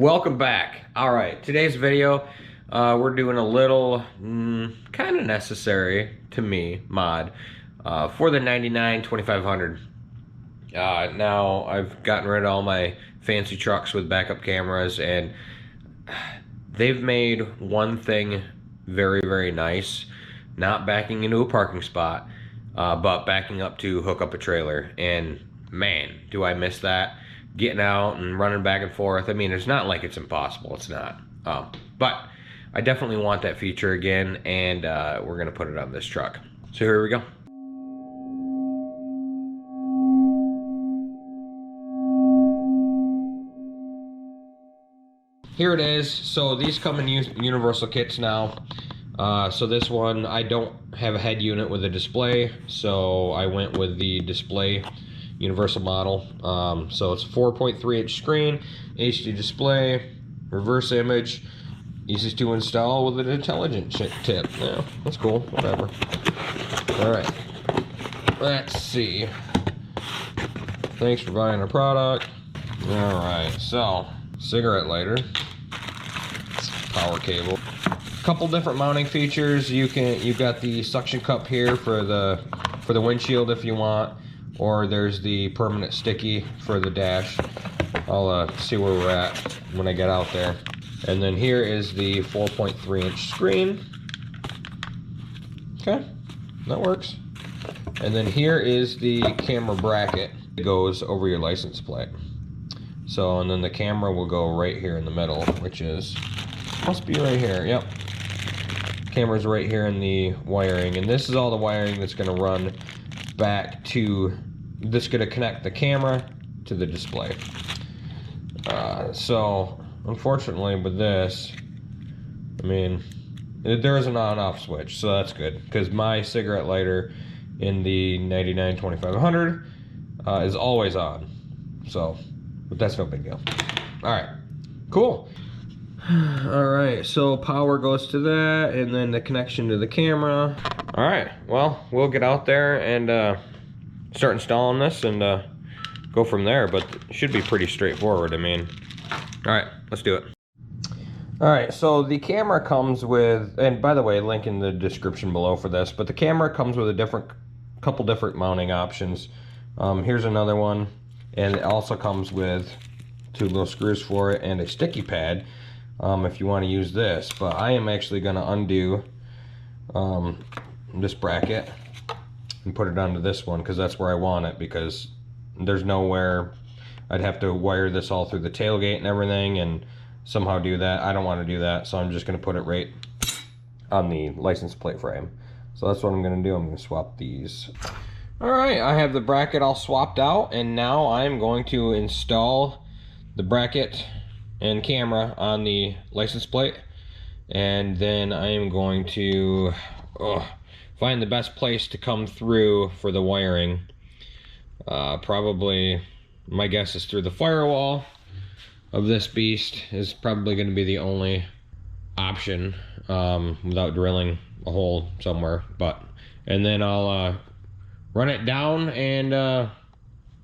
Welcome back. All right, today's video, we're doing a little kind of necessary to me mod for the 99 2500. Now I've gotten rid of all my fancy trucks with backup cameras, and they've made one thing very nice: not backing into a parking spot, but backing up to hook up a trailer. And man, do I miss that. Getting out and running back and forth. I mean, it's not like it's impossible. It's not. But I definitely want that feature again, and we're going to put it on this truck. So here we go. Here it is. So these come in universal kits now. So this one, I don't have a head unit with a display, so I went with the display universal model. So it's a 4.3 inch screen, HD display, reverse image, easy to install with an intelligent tip. Yeah, that's cool, whatever. Alright, let's see. Thanks for buying our product. Alright, so cigarette lighter, power cable, couple different mounting features. You've got the suction cup here for the windshield if you want, or there's the permanent sticky for the dash. I'll see where we're at when I get out there. And then here is the 4.3 inch screen. Okay, that works. And then here is the camera bracket that goes over your license plate. So, and then the camera will go right here in the middle, which must be right here, yep. Camera's right here in the wiring, and this is all the wiring that's gonna run back to, this gonna connect the camera to the display. So unfortunately with this, I mean, there is an on-off switch, so that's good, because my cigarette lighter in the 99 2500 is always on. So, but that's no big deal. All right, cool. All right, so power goes to that, and then the connection to the camera. All right, well, we'll get out there and start installing this and go from there, but it should be pretty straightforward. I mean, all right, let's do it. All right, so the camera comes with, and by the way, link in the description below for this, but the camera comes with a couple different mounting options. Here's another one, and it also comes with 2 little screws for it and a sticky pad if you want to use this. But I am actually going to undo this bracket and put it onto this one, because that's where I want it, because there's nowhere I'd have to wire this all through the tailgate and everything and somehow do that. I don't want to do that, so I'm just going to put it right on the license plate frame. So that's what I'm going to do. I'm going to swap these. Alright, I have the bracket all swapped out, and now I'm going to install the bracket and camera on the license plate, and then I am going to find the best place to come through for the wiring. Probably, my guess is through the firewall of this beast is probably going to be the only option, without drilling a hole somewhere. And then I'll run it down, and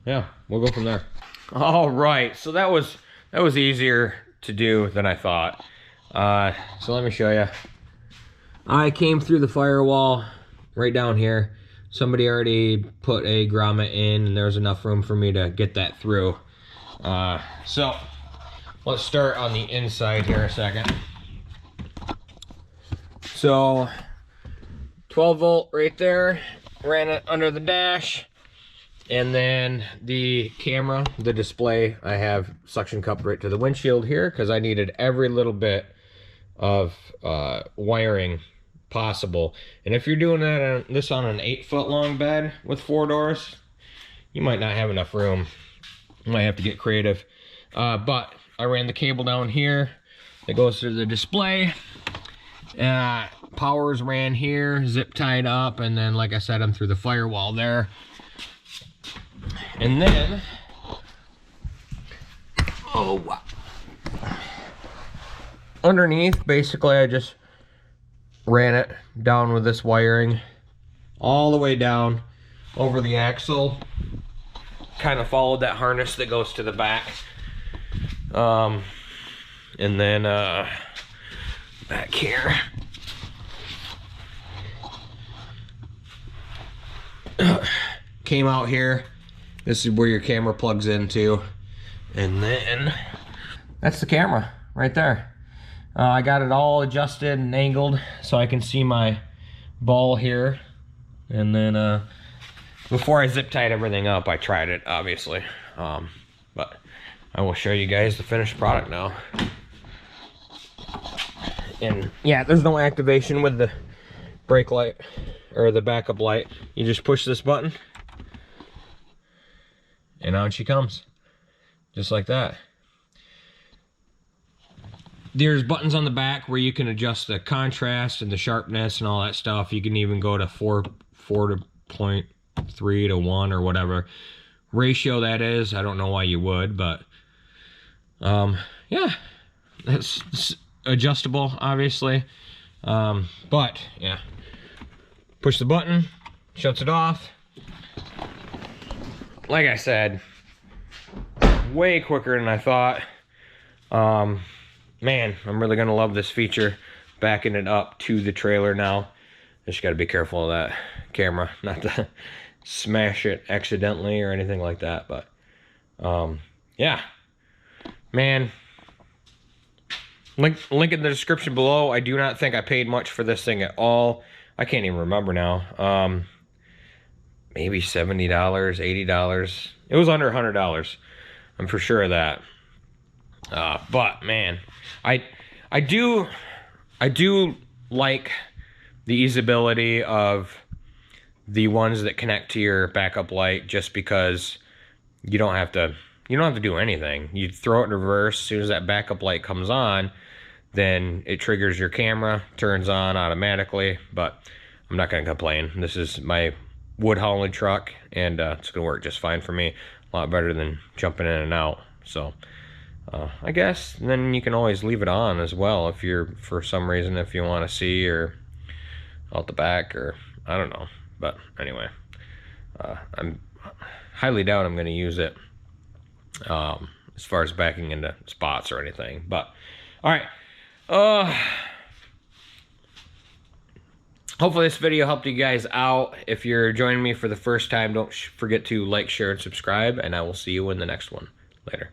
yeah, we'll go from there. All right, so that was easier to do than I thought. So let me show you. I came through the firewall right down here. Somebody already put a grommet in, and there's enough room for me to get that through. So let's start on the inside here a second. So 12 volt right there, ran it under the dash. And then the camera, the display, I have suction cupped right to the windshield here, because I needed every little bit of wiring possible. And if you're doing this on an 8-foot long bed with 4 doors, you might not have enough room. You might have to get creative. But I ran the cable down here that goes to the display. Powers ran here, zip tied up, and then, like I said, I'm through the firewall there. And then, underneath, basically, I just ran it down with this wiring all the way down over the axle. Kind of followed that harness that goes to the back. And then back here, came out here. This is where your camera plugs into, and then that's the camera right there. I got it all adjusted and angled so I can see my ball here. And then before I zip tied everything up, I tried it, obviously. But I will show you guys the finished product now. And yeah, there's no activation with the brake light or the backup light. You just push this button and on she comes, just like that. There's buttons on the back where you can adjust the contrast and the sharpness and all that stuff. You can even go to 4.3 to 1 or whatever ratio that is. I don't know why you would, but yeah, it's adjustable, obviously. But yeah, push the button, shuts it off. Like I said, way quicker than I thought. Man, I'm really gonna love this feature, backing it up to the trailer now. Just gotta be careful of that camera, not to smash it accidentally or anything like that. But yeah, man, link in the description below. I do not think I paid much for this thing at all. I can't even remember now. Maybe $70, $80. It was under $100. I'm for sure of that. But man, I do like the easeability of the ones that connect to your backup light, just because you don't have to do anything. You throw it in reverse. As soon as that backup light comes on, then it triggers your camera, turns on automatically. But I'm not gonna complain. This is my wood hauling truck, and it's gonna work just fine for me. A lot better than jumping in and out. So I guess then you can always leave it on as well if you're, for some reason, if you want to see, or out the back, or I don't know. But anyway, I'm highly doubt I'm going to use it as far as backing into spots or anything. But all right, hopefully this video helped you guys out. If you're joining me for the first time, don't forget to like, share, and subscribe, and I will see you in the next one. Later.